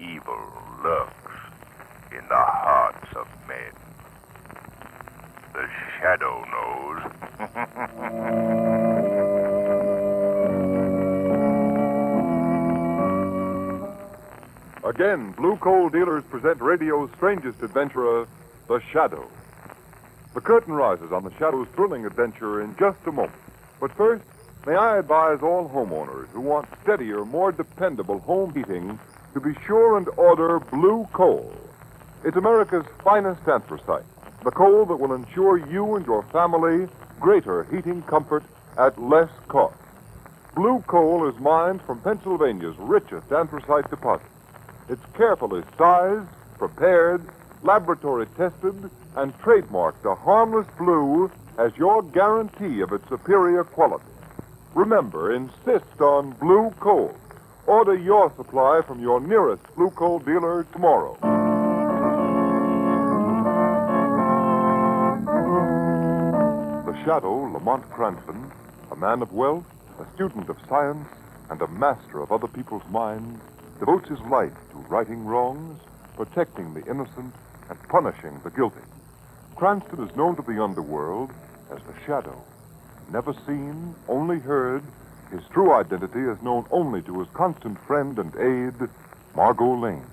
evil lurks in the hearts of men. The Shadow knows. Again, Blue Coal Dealers present radio's strangest adventurer, The Shadow. The curtain rises on The Shadow's thrilling adventure in just a moment. But first, may I advise all homeowners who want steadier, more dependable home heating to be sure and order Blue Coal. It's America's finest anthracite, the coal that will ensure you and your family greater heating comfort at less cost. Blue Coal is mined from Pennsylvania's richest anthracite deposit. It's carefully sized, prepared, laboratory tested, and trademarked a harmless blue as your guarantee of its superior quality. Remember, insist on Blue Coal. Order your supply from your nearest Blue Coal dealer tomorrow. The Shadow, Lamont Cranston, a man of wealth, a student of science, and a master of other people's minds, devotes his life to righting wrongs, protecting the innocent, and punishing the guilty. Cranston is known to the underworld as the Shadow. Never seen, only heard, his true identity is known only to his constant friend and aide, Margot Lane.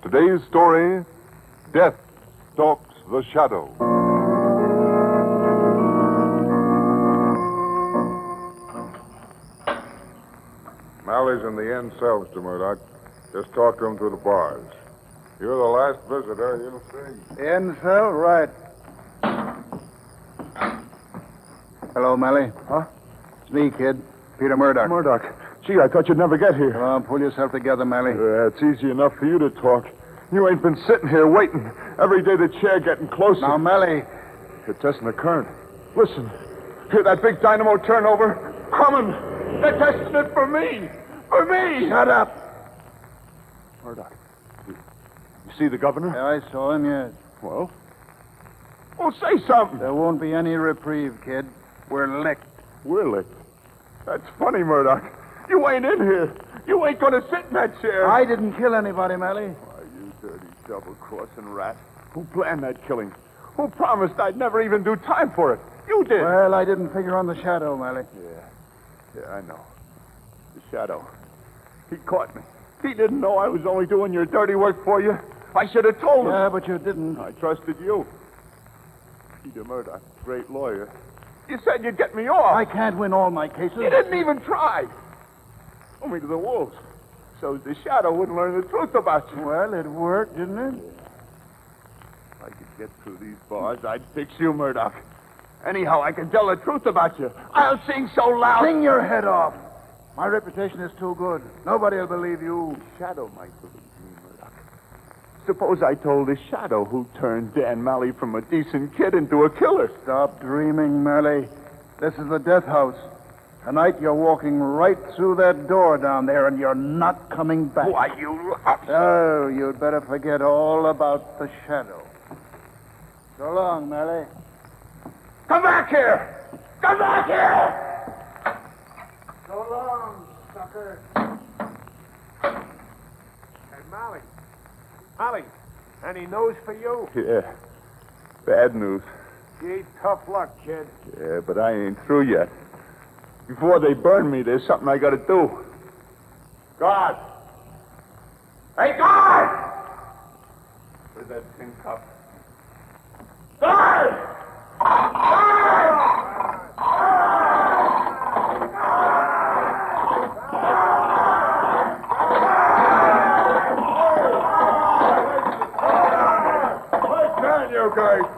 Today's story, Death Stalks the Shadow. Mally's in the end cell, Mr. Murdoch. Just talk to him through the bars. You're the last visitor, you'll see. In cell, right. Hello, Mally. Huh? It's me, kid. Peter Murdoch. Murdoch. Gee, I thought you'd never get here. Come on, pull yourself together, Mally. It's easy enough for you to talk. You ain't been sitting here waiting. Every day the chair getting closer. Now, Mally. You're testing the current. Listen. Hear that big dynamo turnover? Coming. They're testing it for me. For me. Shut up. Murdoch. You see the governor? Yeah, I saw him, yes. Well, say something. There won't be any reprieve, kid. We're licked. We're licked. That's funny, Murdoch. You ain't in here. You ain't going to sit in that chair. I didn't kill anybody, Mally. Why, you dirty double-crossing rat. Who planned that killing? Who promised I'd never even do time for it? You did. Well, I didn't figure on the Shadow, Mally. Yeah, I know. The Shadow. He caught me. He didn't know I was only doing your dirty work for you. I should have told him. Yeah, but you didn't. I trusted you. Peter Murdoch, great lawyer. You said you'd get me off. I can't win all my cases. You didn't even try. Threw me to the wolves. So the Shadow wouldn't learn the truth about you. Well, it worked, didn't it? If I could get through these bars, I'd fix you, Murdoch. Anyhow, I can tell the truth about you. I'll sing so loud. Sing your head off. My reputation is too good. Nobody will believe you. The Shadow might believe me, Murdoch. Suppose I told the Shadow who turned Dan Malley from a decent kid into a killer. Stop dreaming, Mally. This is the death house. Tonight you're walking right through that door down there, and you're not coming back. Why, you... Oh, you'd better forget all about the Shadow. So long, Mally. Come back here! Come back here! So long, sucker. Hey, Mally. Mally, any news for you? Yeah. Bad news. Gee, tough luck, kid. Yeah, but I ain't through yet. Before they burn me, there's something I gotta do. Guard! Hey, guard! Where's that tin cup? Guard!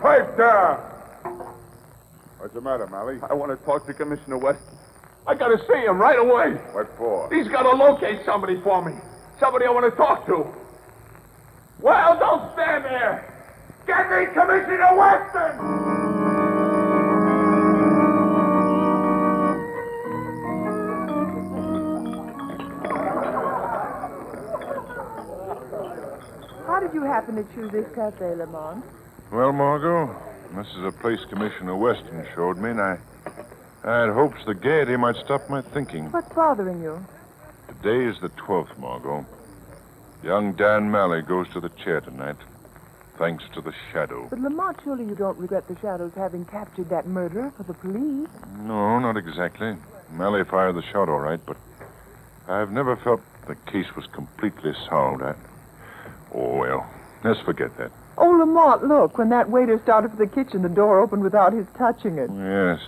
Pipe down! What's the matter, Mally? I want to talk to Commissioner West. I got to see him right away. What for? He's got to locate somebody for me. Somebody I want to talk to. Well, don't stand there. Get me Commissioner Weston! How did you happen to choose this cafe, Lamont? Well, Margot, this is a place Commissioner Weston showed me, and I had hopes the gaiety might stop my thinking. What's bothering you? Today is the 12th, Margot. Young Dan Malley goes to the chair tonight, thanks to the shadow. But, Lamont, surely you don't regret the Shadows having captured that murderer for the police. No, not exactly. Malley fired the shot all right, but I've never felt the case was completely solved. Oh, well, let's forget that. Oh, Lamont, look. When that waiter started for the kitchen, the door opened without his touching it. Yes.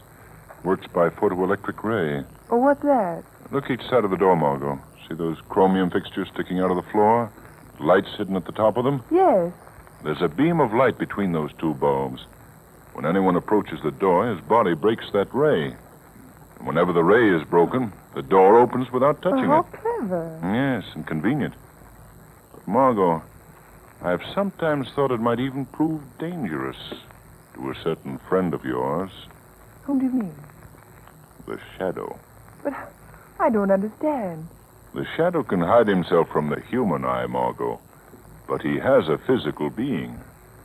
Works by photoelectric ray. Oh, what's that? Look each side of the door, Margot. See those chromium fixtures sticking out of the floor? Lights hidden at the top of them? Yes. There's a beam of light between those two bulbs. When anyone approaches the door, his body breaks that ray. And whenever the ray is broken, the door opens without touching How it. clever. Yes, and convenient. But, Margot, I've sometimes thought it might even prove dangerous to a certain friend of yours, Whom do you mean? the Shadow. But I don't understand. The Shadow can hide himself from the human eye, Margot, but he has a physical being,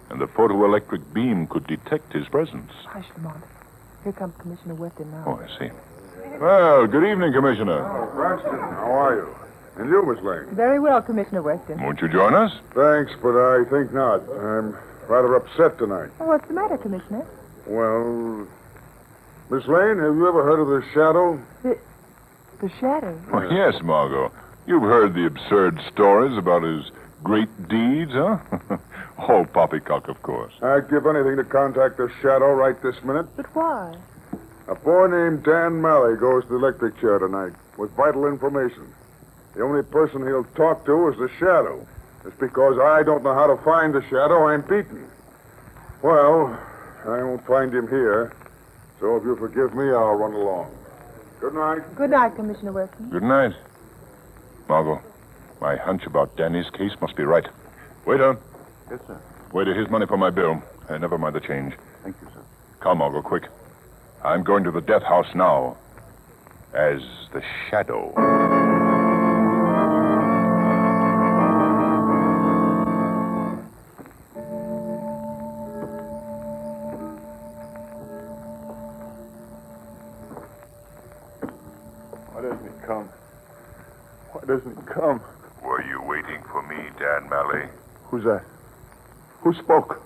and the photoelectric beam could detect his presence. Hush, Lamont. Here comes Commissioner Weston now. Oh, I see. Well, good evening, Commissioner. Braxton, how are you? And you, Miss Lane? Very well, Commissioner Weston. Won't you join us? Thanks, but I think not. I'm rather upset tonight. Oh, what's the matter, Commissioner? Well, Miss Lane, have you ever heard of the Shadow? The Shadow. Oh, yes, Margot. You've heard the absurd stories about his great deeds, huh? All poppycock, of course. I'd give anything to contact the Shadow right this minute. But why? A boy named Dan Malley goes to the electric chair tonight with vital information. The only person he'll talk to is the Shadow. It's because I don't know how to find the Shadow I'm beaten. Well, I won't find him here. So if you forgive me, I'll run along. Good night. Good night, Commissioner Weston. Good night. Margot, my hunch about Danny's case must be right. Waiter. Yes, sir. Waiter, here's money for my bill. Never mind the change. Thank you, sir. Come, Margot, quick. I'm going to the death house now. As the Shadow. Why doesn't he come? Why doesn't he come? Were you waiting for me, Dan Malley? Who's that? Who spoke?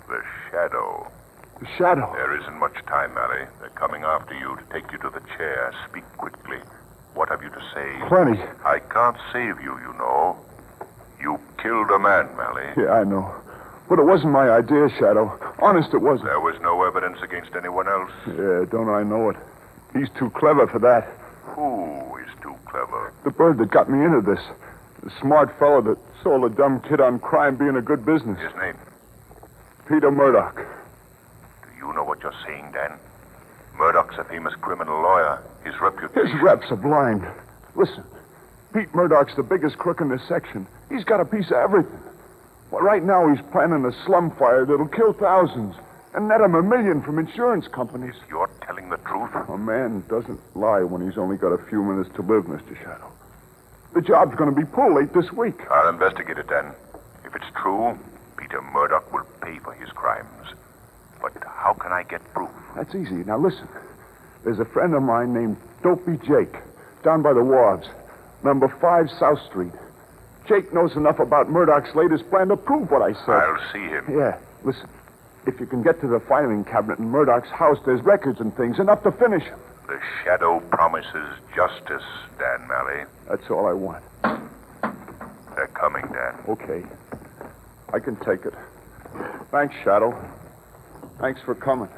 The Shadow. The Shadow. There isn't much time, Malley. They're coming after you to take you to the chair. Speak quickly. What have you to say? Plenty. I can't save you, you know. You killed a man, Malley. Yeah, I know. But it wasn't my idea, Shadow. Honest, it wasn't. There was no evidence against anyone else. Yeah, don't I know it? He's too clever for that. Who is too clever? The bird that got me into this. The smart fellow that sold a dumb kid on crime being a good business. His name? Peter Murdoch. Do you know what you're saying, Dan? Murdoch's a famous criminal lawyer. His reputation... His reps are blind. Listen, Pete Murdoch's the biggest crook in this section. He's got a piece of everything. Well, right now he's planning a slum fire that'll kill thousands and net him $1 million from insurance companies. You're telling the truth? A man doesn't lie when he's only got a few minutes to live, Mr. Shadow. The job's going to be pulled late this week. I'll investigate it, Dan. If it's true, Peter Murdoch will pay for his crimes. But how can I get proof? That's easy. Now listen. There's a friend of mine named Dopey Jake down by the wharves, number 5 South Street. Jake knows enough about Murdoch's latest plan to prove what I said. I'll see him. Yeah, listen. If you can get to the filing cabinet in Murdoch's house, there's records and things, enough to finish him. The Shadow promises justice, Dan Malley. That's all I want. They're coming, Dan. Okay. I can take it. Thanks, Shadow. Thanks for coming.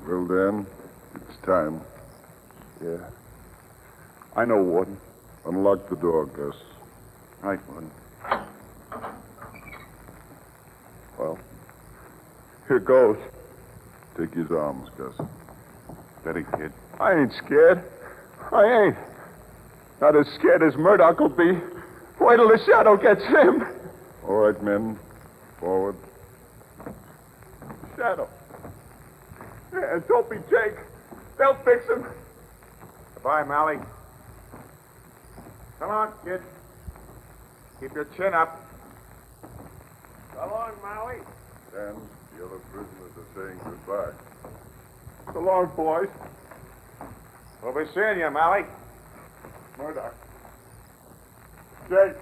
Well, Dan, it's time. Yeah. I know, Warden. Unlock the door, Gus. Right, Warden. Well, here goes. Take his arms, Gus. Steady, kid. I ain't scared. I ain't. Not as scared as Murdoch will be. Wait till the Shadow gets him. All right, men. Forward. Shadow. Yeah, don't be Jake. They'll fix him. Goodbye, Malley. Come on, kid. Keep your chin up. So long, Malley. Dan, the other prisoners are saying goodbye. So long, boys. We'll be seeing you, Malley. Murdoch. Jake.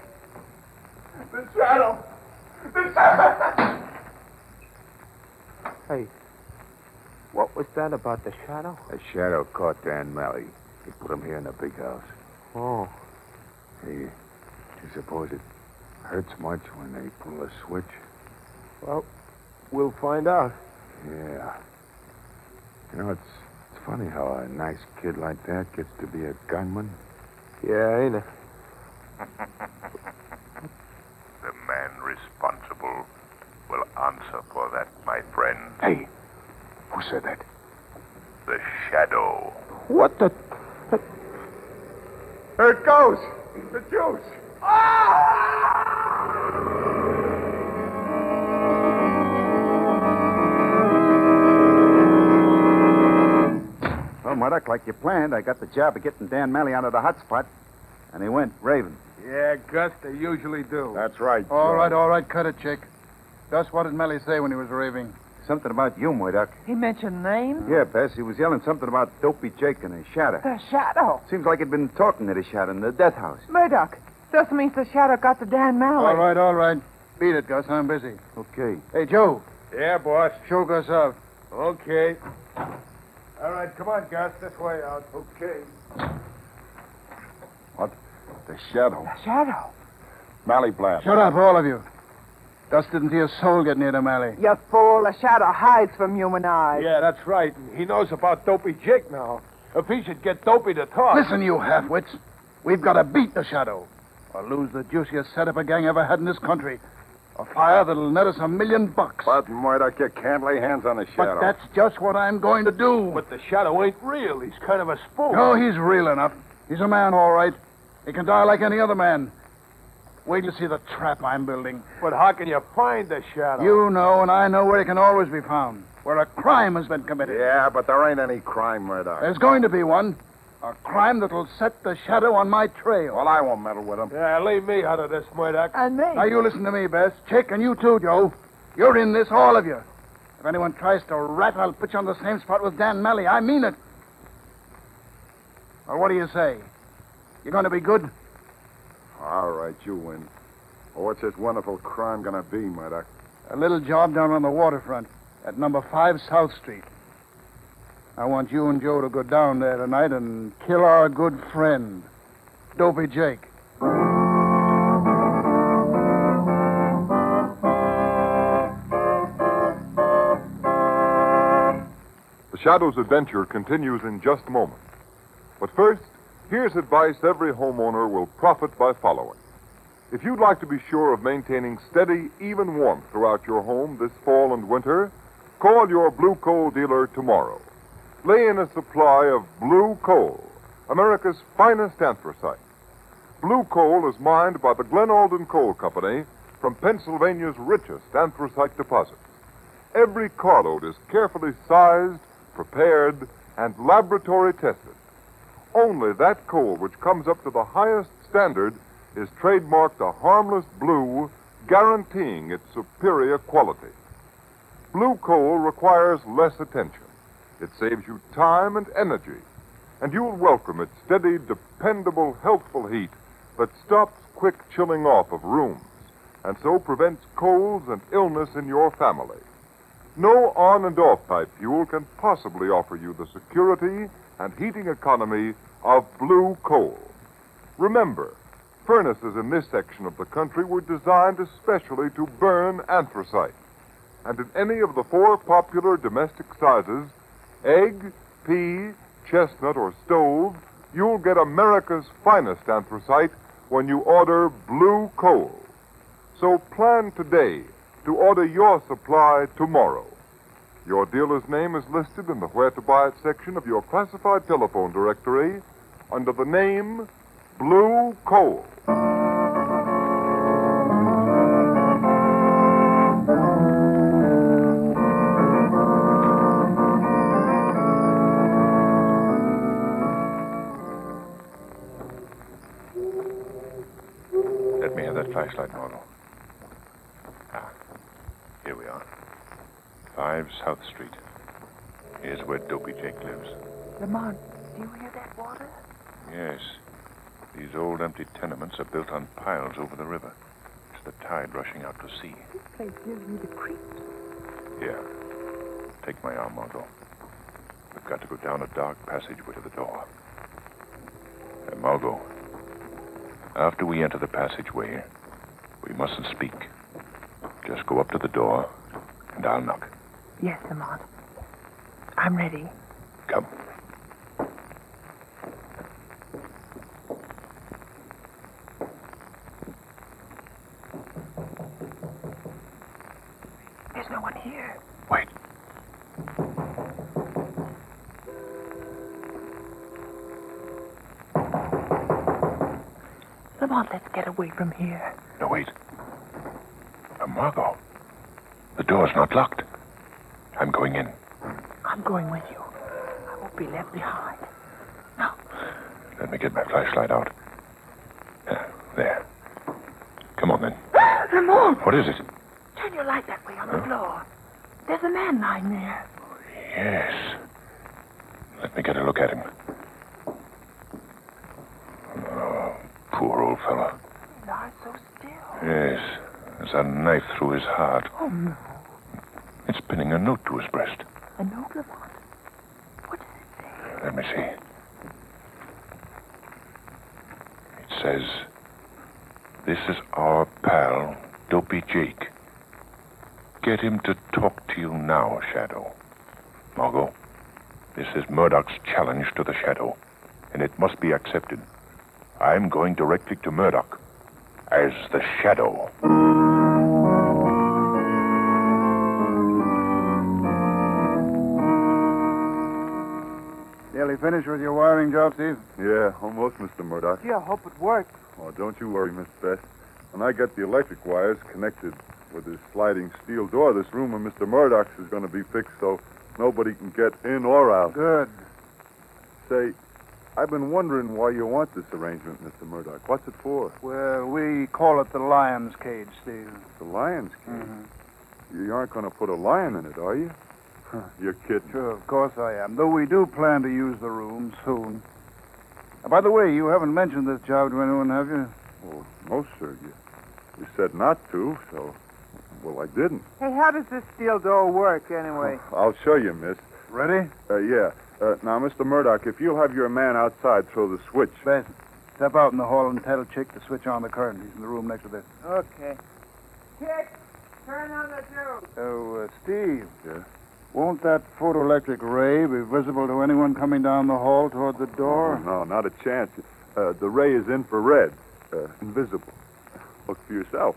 The shadow. The shadow. Hey, what was that about the shadow? A shadow caught Dan Malley. He put him here in the big house. Oh. Hey, do you suppose it hurts much when they pull a switch? Well, we'll find out. Yeah. You know, it's funny how a nice kid like that gets to be a gunman. Yeah, ain't it? The man responsible will answer for that, my friend. Hey, who said that? The shadow. What the... There it goes. The juice. Well, Murdoch, like you planned, I got the job of getting Dan Malley out of the hot spot, and he went raving. Yeah, Gus, they usually do. That's right. All right, cut it, chick. Gus, what did Malley say when he was raving? Something about you, Murdoch. He mentioned names? Yeah, Bess, he was yelling something about Dopey Jake and his shadow. The shadow. Seems like he'd been talking to the shadow in the death house. Murdoch. Just means the shadow got to Dan Malley. All right. Beat it, Gus. I'm busy. Okay. Hey, Joe, Yeah, boss. show Gus out. Okay. All right, come on, Gus. This way out. Okay. What? The shadow. The shadow. Malley blast. Shut up, all of you. Gus didn't see a soul get near to Malley. You fool. The shadow hides from human eyes. Yeah, that's right. He knows about Dopey Jake now. If he should get Dopey to talk... Listen, you half-wits. We've got to beat the shadow or lose the juiciest setup a gang ever had in this country. A fire that'll net us $1 million. But, Murdoch, you can't lay hands on the shadow. But that's just what I'm going to do. But the shadow ain't real. He's kind of a spook. Oh, he's real enough. He's a man, all right. He can die like any other man. Wait till you see the trap I'm building. But how can you find the shadow? You know, and I know where he can always be found. Where a crime has been committed. Yeah, but there ain't any crime, Murdoch. There's going to be one. A crime that'll set the shadow on my trail. Well, I won't meddle with him. Yeah, leave me out of this, Murdoch. And me. Now, you listen to me, Bess. Chick, and you too, Joe. You're in this, all of you. If anyone tries to rat, I'll put you on the same spot with Dan Malley. I mean it. Well, what do you say? You going to be good? All right, you win. Well, what's this wonderful crime gonna be, Murdoch? A little job down on the waterfront at number 5 South Street. I want you and Joe to go down there tonight and kill our good friend, Dopey Jake. The Shadow's adventure continues in just a moment. But first, here's advice every homeowner will profit by following. If you'd like to be sure of maintaining steady, even warmth throughout your home this fall and winter, call your blue coal dealer tomorrow. Lay in a supply of blue coal, America's finest anthracite. Blue coal is mined by the Glen Alden Coal Company from Pennsylvania's richest anthracite deposits. Every carload is carefully sized, prepared, and laboratory tested. Only that coal which comes up to the highest standard is trademarked a harmless blue, guaranteeing its superior quality. Blue coal requires less attention. It saves you time and energy, and you'll welcome its steady, dependable, healthful heat that stops quick chilling off of rooms, and so prevents colds and illness in your family. No on and off type fuel can possibly offer you the security and heating economy of blue coal. Remember, furnaces in this section of the country were designed especially to burn anthracite. And in any of the 4 popular domestic sizes, egg, pea, chestnut, or stove, you'll get America's finest anthracite when you order blue coal. So plan today to order your supply tomorrow. Your dealer's name is listed in the Where to Buy It section of your classified telephone directory under the name Blue Coal. Let me have that flashlight, Margot. Here we are. 5 South Street. Here's where Dopey Jake lives. Lamont, do you hear that water? Yes. These old empty tenements are built on piles over the river. It's the tide rushing out to sea. This place gives me the creeps. Here. Take my arm, Margot. We've got to go down a dark passageway to the door. Margot, after we enter the passageway, we mustn't speak. Just go up to the door, and I'll knock. Yes, Lamont. I'm ready. Come. There's no one here. Wait. Lamont, let's get away from here. No, wait. Margot, the door's not locked. I'm going in. I'm going with you. I won't be left behind. Now. Let me get my flashlight out. There. Come on, then. Lamont! What is it? Turn your light that way on the floor. There's a man lying there. Yes. Let me get a look at him. Oh, poor old fellow. He lies so still. Yes. There's a knife through his heart. Oh, no. It's pinning a note to his breast. A note, Lamont? What does it say? Let me see. It says, "This is our pal, Dopey Jake. Get him to talk to you now, Shadow." Margot, this is Murdoch's challenge to the Shadow, and it must be accepted. I'm going directly to Murdoch as the Shadow. Nearly finished with your wiring job, Steve? Yeah, almost, Mr. Murdoch. Gee, I hope it works. Oh, don't you worry, Miss Beth. When I get the electric wires connected with this sliding steel door, this room of Mr. Murdoch's is going to be fixed so nobody can get in or out. Good. Say, I've been wondering why you want this arrangement, Mr. Murdoch. What's it for? Well, we call it the lion's cage, Steve. The lion's cage? Mm-hmm. You aren't going to put a lion in it, are you? You're kidding. Sure, of course I am. Though we do plan to use the room soon. By the way, you haven't mentioned this job to anyone, have you? Well, no, sir. You said not to, so... Well, I didn't. Hey, how does this steel door work, anyway? I'll show you, miss. Ready? Yeah. Now, Mr. Murdoch, if you'll have your man outside throw the switch. Beth, step out in the hall and tell Chick to switch on the current. He's in the room next to this. Okay. Chick, turn on the fuse. Oh, Steve. Yeah? Won't that photoelectric ray be visible to anyone coming down the hall toward the door? No, not a chance. The ray is infrared. Invisible. Look for yourself.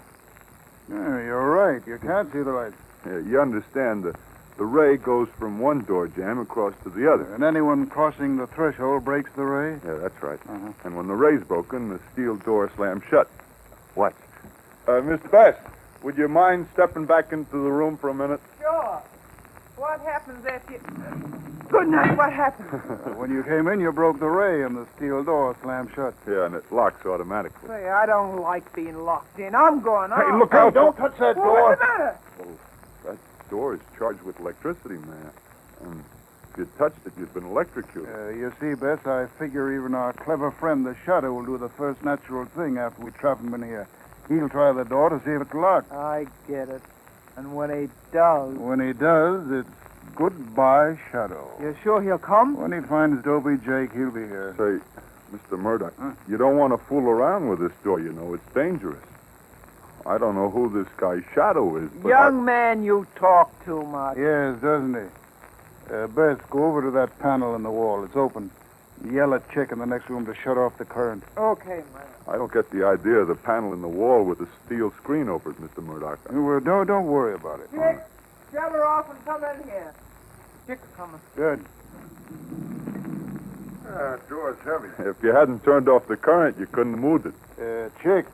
Yeah, you're right. You can't see the light. Yeah, you understand, the ray goes from one door jamb across to the other. And anyone crossing the threshold breaks the ray? Yeah, that's right. Uh-huh. And when the ray's broken, the steel door slams shut. Watch. Mr. Bass, would you mind stepping back into the room for a minute? Sure. What happens after you... Good night, what happened? When you came in, you broke the ray and the steel door slammed shut. Yeah, and it locks automatically. Say, I don't like being locked in. I'm going out. Hey, look out! Don't touch that door. What's the matter? That door is charged with electricity, man. And if you touched it, you'd been electrocuted. You see, Bess, I figure even our clever friend, the Shadow, will do the first natural thing after we trap him in here. He'll try the door to see if it's locked. I get it. And when he does... When he does, it's goodbye, Shadow. You sure he'll come? When he finds Dopey Jake, he'll be here. Say, Mr. Murdoch, you don't want to fool around with this door, you know. It's dangerous. I don't know who this guy Shadow is, but Young man, you talk too much. Yes, doesn't he? Bess, go over to that panel in the wall. It's open. Yell at Chick in the next room to shut off the current. Okay, man. I don't get the idea of the panel in the wall with the steel screen over it, Mr. Murdoch. Well, don't worry about it. Chick, shove her off and come in here. Chick's coming. Good. Door's heavy. If you hadn't turned off the current, you couldn't have moved it. Chick,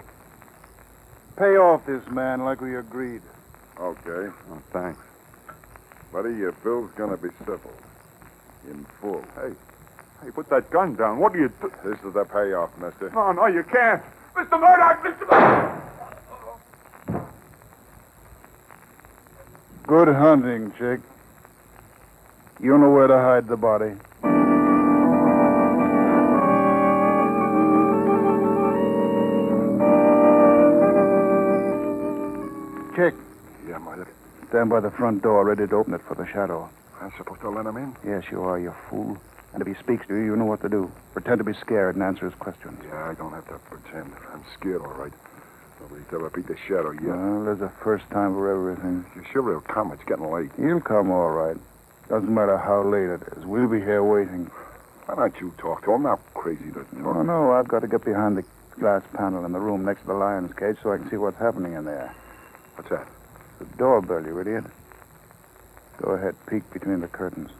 pay off this man like we agreed. Okay. Oh, thanks. Buddy, your bill's gonna be civil. In full. Hey, put that gun down. What are you doing? This is the payoff, mister. No, you can't. Mr. Murdoch, Mr. Murdoch! Good hunting, Chick. You know where to hide the body. Chick, Yeah, Murdoch. stand by the front door, ready to open it for the shadow. I'm supposed to let him in? Yes, you are, you fool. And if he speaks to you, you know what to do. Pretend to be scared and answer his questions. Yeah, I don't have to pretend. I'm scared, all right. Nobody's ever beat the shadow yet. Well, there's a first time for everything. You sure he'll come? It's getting late. He'll come all right. Doesn't matter how late it is. We'll be here waiting. Why don't you talk to him? I'm not crazy to talk. Oh, no, I've got to get behind the glass panel in the room next to the lion's cage so I can see what's happening in there. What's that? The doorbell, you idiot. Go ahead, peek between the curtains.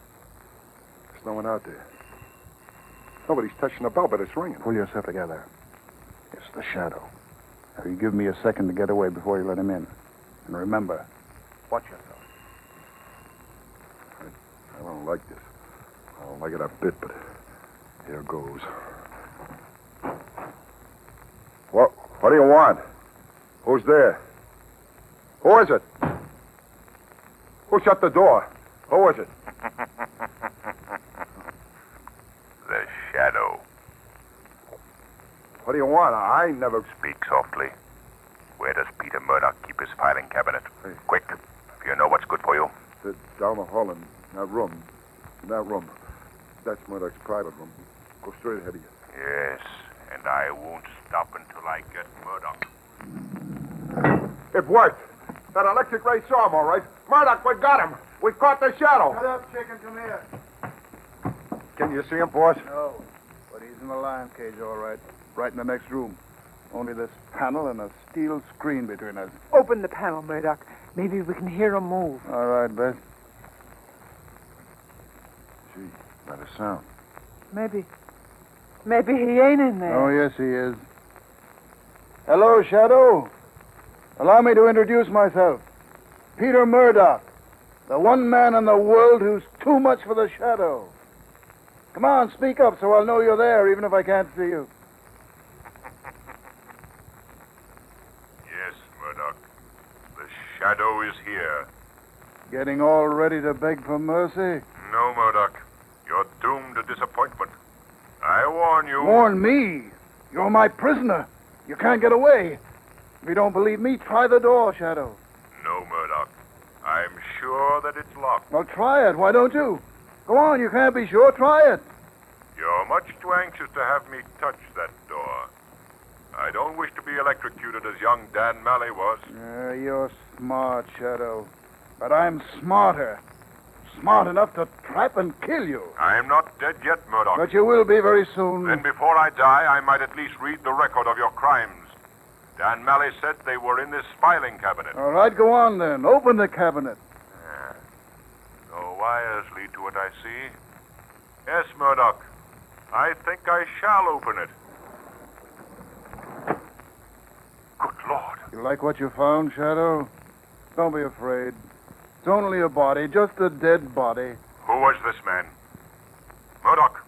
There's no one out there. Nobody's touching the bell, but it's ringing. Pull yourself together. It's the shadow. Now, you give me a second to get away before you let him in. And remember, watch yourself. I don't like this. I don't like it a bit, but here goes. What do you want? Who's there? Who is it? Who shut the door? Who is it? The shadow. What do you want? I never... Speak softly. Where does Peter Murdoch keep his filing cabinet? Hey. Quick, if you know what's good for you. Sit down the hall in that room. In that room. That's Murdoch's private room. Go straight ahead of you. Yes, and I won't stop until I get Murdoch. It worked. That electric ray saw him, all right. Murdoch, we got him. We've caught the shadow. Shut up, chicken. Come here. Can you see him, boss? No, but he's in the lion's cage, all right. Right in the next room. Only this panel and a steel screen between us. Open the panel, Murdoch. Maybe we can hear him move. All right, Beth. Gee, not a sound. Maybe he ain't in there. Oh, yes, he is. Hello, Shadow. Allow me to introduce myself. Peter Murdoch, the one man in the world who's too much for the Shadow. Come on, speak up so I'll know you're there, even if I can't see you. Yes, Murdoch. The shadow is here. Getting all ready to beg for mercy? No, Murdoch. You're doomed to disappointment. I warn you. Warn me? You're my prisoner. You can't get away. If you don't believe me, try the door, Shadow. No, Murdoch. I'm sure that it's locked. Well, try it. Why don't you? Go on, you can't be sure. Try it. You're much too anxious to have me touch that door. I don't wish to be electrocuted as young Dan Malley was. You're smart, Shadow. But I'm smarter. Smart enough to trap and kill you. I'm not dead yet, Murdoch. But you will be very soon. Then before I die, I might at least read the record of your crimes. Dan Malley said they were in this filing cabinet. All right, go on then. Open the cabinet. No wires lead to it, I see. Yes, Murdoch. I think I shall open it. Good Lord. You like what you found, Shadow? Don't be afraid. It's only a body, just a dead body. Who was this man? Murdoch,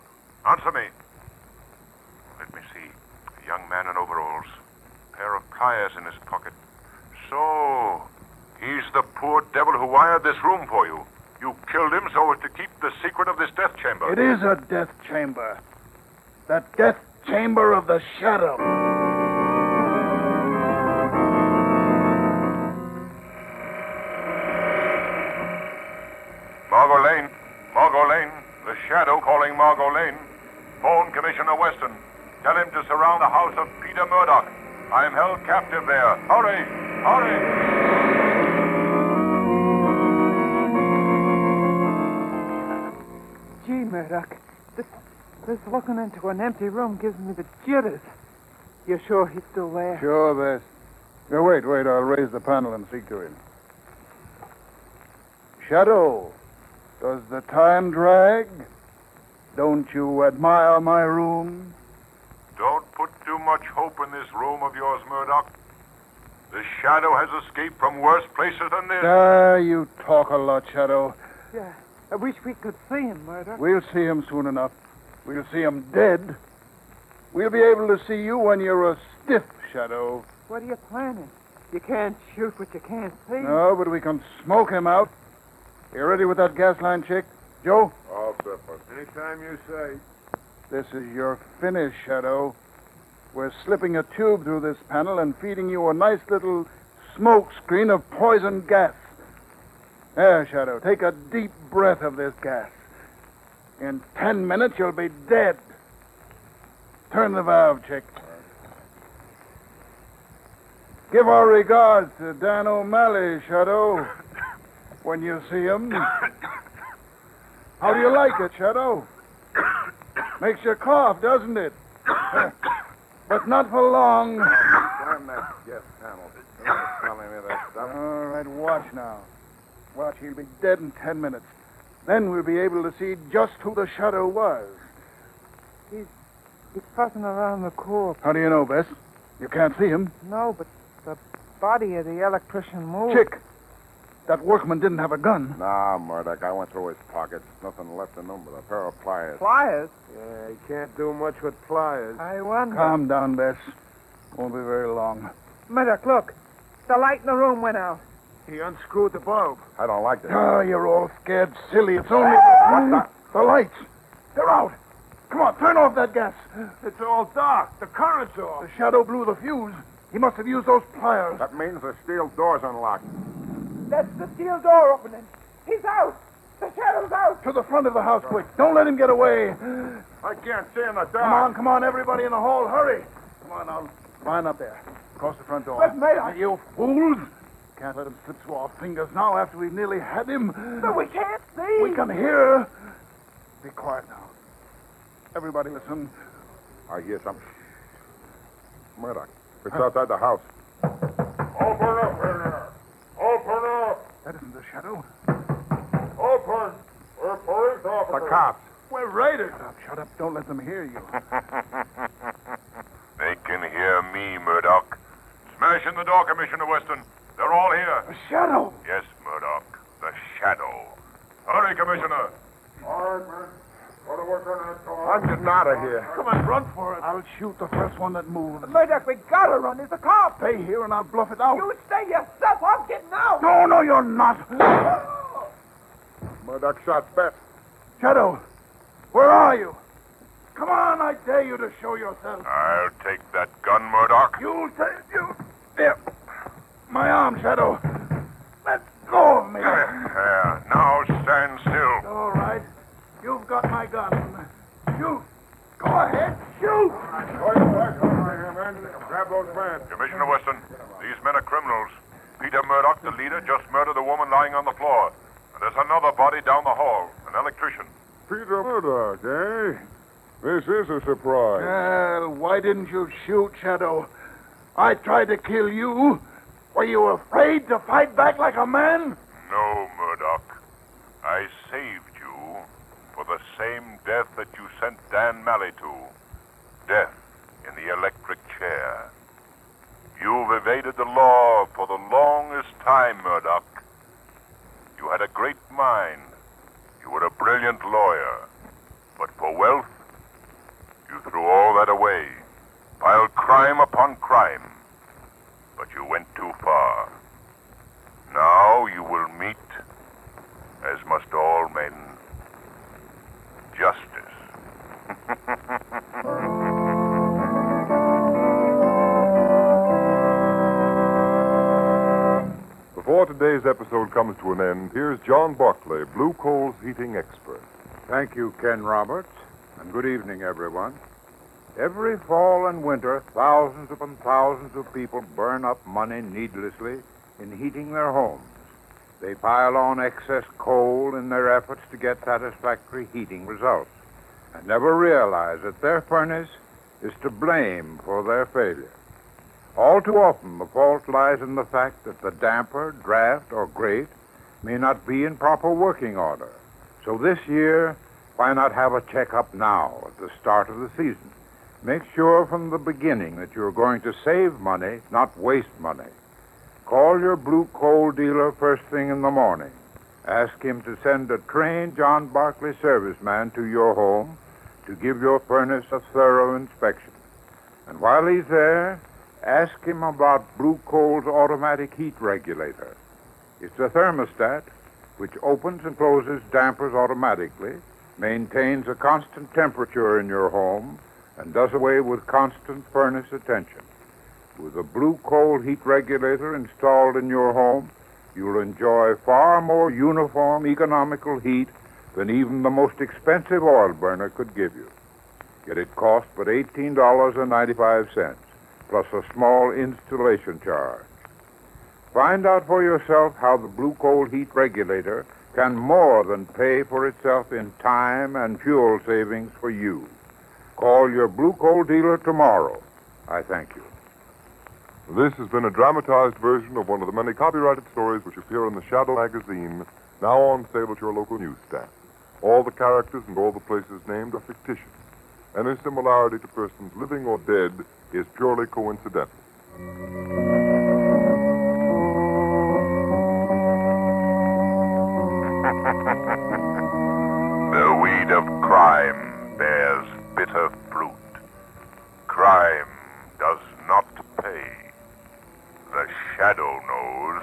answer me. Let me see. A young man in overalls. A pair of pliers in his pocket. So, he's the poor devil who wired this room for you. You killed him so as to keep the secret of this death chamber. It is a death chamber. The death chamber of the Shadow. Margot Lane. The Shadow calling Margot Lane. Phone Commissioner Weston. Tell him to surround the house of Peter Murdoch. I'm held captive there. Hurry! Hurry! Gee, Murdoch, this looking into an empty room gives me the jitters. You're sure he's still there? Sure, Bess. Now, wait. I'll raise the panel and speak to him. Shadow, does the time drag? Don't you admire my room? Don't put too much hope in this room of yours, Murdoch. The Shadow has escaped from worse places than this. You talk a lot, Shadow. Yeah. I wish we could see him, Murdoch. We'll see him soon enough. We'll see him dead. We'll be able to see you when you're a stiff, Shadow. What are you planning? You can't shoot what you can't see. No, but we can smoke him out. You ready with that gas line, chick? Joe? All set, boss. Anytime you say. This is your finish, Shadow. We're slipping a tube through this panel and feeding you a nice little smoke screen of poison gas. There, Shadow, take a deep breath of this gas. In 10 minutes, you'll be dead. Turn the valve, Chick. Give our regards to Dan O'Malley, Shadow, when you see him. How do you like it, Shadow? Makes you cough, doesn't it? But not for long. Damn that Jeff Hamilton. Don't smell any of that stuff. All right, watch now. Watch, he'll be dead in 10 minutes. Then we'll be able to see just who the Shadow was. He's fussing around the corpse. How do you know, Bess? You can't see him. No, but the body of the electrician moved. Chick, that workman didn't have a gun. Nah, Murdoch, I went through his pockets. Nothing left in them but a pair of pliers. Pliers? Yeah, he can't do much with pliers. I wonder. Calm down, Bess. Won't be very long. Murdoch, look. The light in the room went out. He unscrewed the bulb. I don't like this. Oh, you're all scared silly. It's only the lights. They're out. Come on, turn off that gas. It's all dark. The current's off. The Shadow blew the fuse. He must have used those pliers. That means the steel door's unlocked. That's the steel door opening. He's out. The Shadow's out. To the front of the house, quick. Don't let him get away. I can't see in the dark. Come on, everybody in the hall. Hurry. Come on, now. Line up there. Across the front door. But, Murdoch. You fools. Can't let him slip through our fingers now after we've nearly had him. But we can't see. We can hear. Be quiet now. Everybody listen. I hear something. Murdoch, it's outside the house. Open up in there. Open up. That isn't the Shadow. Open. We're police officers. The cops. We're raiders. Shut up. Don't let them hear you. They can hear me, Murdoch. Smash in the door, Commissioner Weston. They're all here. The Shadow. Yes, Murdoch. The Shadow. Hurry, Commissioner. All right, man. Go to work on that door. I'm getting out of here. Come on, run for it. I'll shoot the first one that moves. Murdoch, we gotta run. There's a cop. Stay here and I'll bluff it out. You stay yourself. I'm getting out. No, you're not. Murdoch shot Beth. Shadow, where are you? Come on, I dare you to show yourself. I'll take that gun, Murdoch. You'll take you. There. My arm, Shadow. Let go of me. There. Now stand still. All right. You've got my gun. Shoot. Go ahead. Shoot. Grab those men. Commissioner Weston, these men are criminals. Peter Murdoch, the leader, just murdered a woman lying on the floor. And there's another body down the hall, an electrician. Peter Murdoch, eh? This is a surprise. Well, why didn't you shoot, Shadow? I tried to kill you. Were you afraid to fight back like a man? No, Murdoch. I saved you for the same death that you sent Dan Malley to. Death in the electric chair. You've evaded the law for the longest time, Murdoch. You had a great mind. You were a brilliant lawyer. But for wealth, you threw all that away, piled crime upon crime. But you went too far. Now you will meet, as must all men, justice. Before today's episode comes to an end, here's John Barclay, Blue Coal's heating expert. Thank you, Ken Roberts, and good evening, everyone. Every fall and winter, thousands upon thousands of people burn up money needlessly in heating their homes. They pile on excess coal in their efforts to get satisfactory heating results and never realize that their furnace is to blame for their failure. All too often, the fault lies in the fact that the damper, draft, or grate may not be in proper working order. So this year, why not have a checkup now at the start of the season? Make sure from the beginning that you're going to save money, not waste money. Call your Blue Coal dealer first thing in the morning. Ask him to send a trained John Barclay serviceman to your home to give your furnace a thorough inspection. And while he's there, ask him about Blue Coal's automatic heat regulator. It's a thermostat which opens and closes dampers automatically, maintains a constant temperature in your home, and does away with constant furnace attention. With a blue coal heat regulator installed in your home, you'll enjoy far more uniform, economical heat than even the most expensive oil burner could give you. Yet it costs but $18.95, plus a small installation charge. Find out for yourself how the blue coal heat regulator can more than pay for itself in time and fuel savings for you. Call your blue coal dealer tomorrow. I thank you. This has been a dramatized version of one of the many copyrighted stories which appear in the Shadow magazine, now on sale at your local newsstand. All the characters and all the places named are fictitious. Any similarity to persons living or dead is purely coincidental. The weed of crime bears bitter fruit. Crime does not pay. The Shadow knows.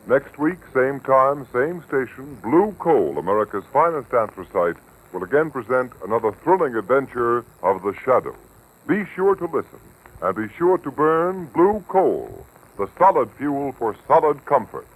Next week, same time, same station, Blue Coal, America's finest anthracite, will again present another thrilling adventure of the Shadow. Be sure to listen, and be sure to burn Blue Coal, the solid fuel for solid comfort.